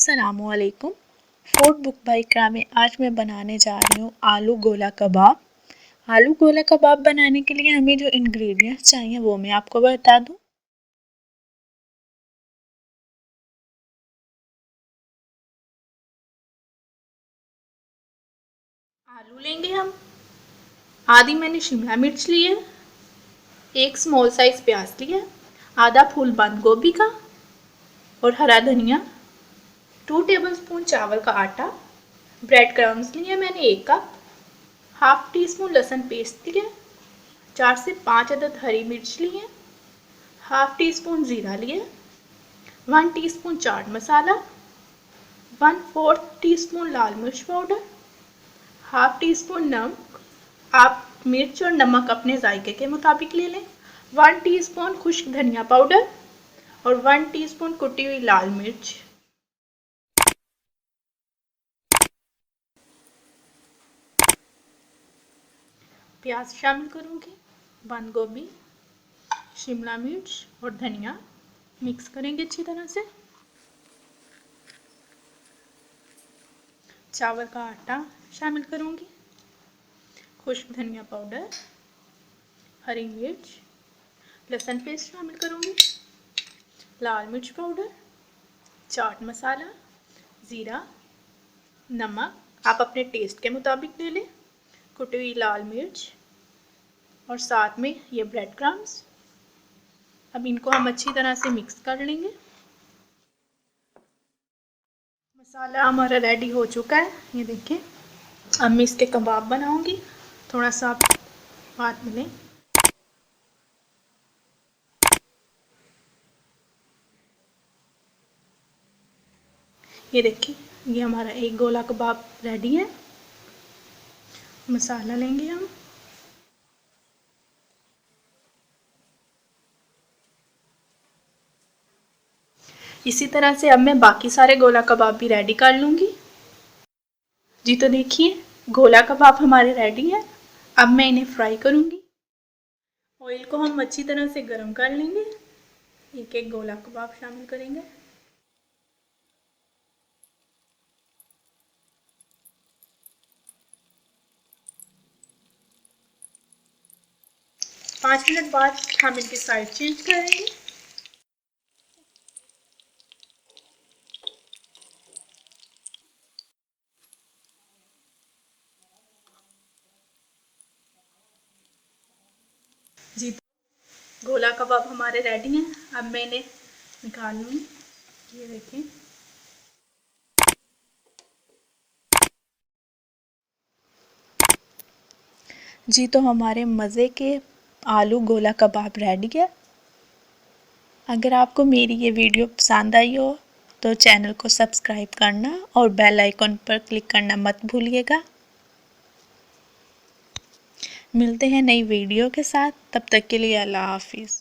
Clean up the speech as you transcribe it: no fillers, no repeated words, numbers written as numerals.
अस्सलामुअलैकुम। Food book by इकरा में आज मैं बनाने जा रही हूँ आलू गोला कबाब। आलू गोला कबाब बनाने के लिए हमें जो इंग्रेडिएंट्स चाहिए वो मैं आपको बता दूँ। आलू लेंगे हम, आधी मैंने शिमला मिर्च ली है, एक स्मॉल साइज प्याज लिया, आधा फूल बंद गोभी का और हरा धनिया, 2 टेबलस्पून चावल का आटा, ब्रेड क्रम्स लिए मैंने 1 कप, हाफ टी स्पून लहसुन पेस्ट लिया, 4 से 5 अदद हरी मिर्च लिए, हाफ टी स्पून जीरा लिए, 1 टीस्पून चाट मसाला, 1/4 टीस्पून लाल मिर्च पाउडर, हाफ टी स्पून नमक, आप मिर्च और नमक अपने जायके के मुताबिक ले लें, 1 टीस्पून खुश्क धनिया पाउडर और 1 टीस्पून कुटी हुई लाल मिर्च। प्याज शामिल करूँगी, बंद गोभी, शिमला मिर्च और धनिया मिक्स करेंगे अच्छी तरह से। चावल का आटा शामिल करूँगी, खुश्क धनिया पाउडर, हरी मिर्च, लहसुन पेस्ट शामिल करूँगी, लाल मिर्च पाउडर, चाट मसाला, ज़ीरा, नमक आप अपने टेस्ट के मुताबिक ले लें, कुटी हुई लाल मिर्च और साथ में ये ब्रेड क्रम्स। अब इनको हम अच्छी तरह से मिक्स कर लेंगे। मसाला हमारा रेडी हो चुका है, ये देखिए। अब मैं इसके कबाब बनाऊंगी, थोड़ा सा आप हाथ में लें। ये देखिए, ये हमारा एक गोला कबाब रेडी है। मसाला लेंगे हम, इसी तरह से अब मैं बाकी सारे गोला कबाब भी रेडी कर लूँगी। जी तो देखिए, गोला कबाब हमारे रेडी है। अब मैं इन्हें फ्राई करूँगी। ऑयल को हम अच्छी तरह से गर्म कर लेंगे। एक एक गोला कबाब शामिल करेंगे। पाँच मिनट बाद हम इनकी साइड चेंज करेंगे। जी गोला कबाब हमारे रेडी हैं। अब मैं इन्हें निकाल लूँगी। ये देखें, जी तो हमारे मज़े के आलू गोला कबाब रेडी है। अगर आपको मेरी ये वीडियो पसंद आई हो तो चैनल को सब्सक्राइब करना और बेल आइकन पर क्लिक करना मत भूलिएगा। मिलते हैं नई वीडियो के साथ, तब तक के लिए अल्लाह हाफिज़।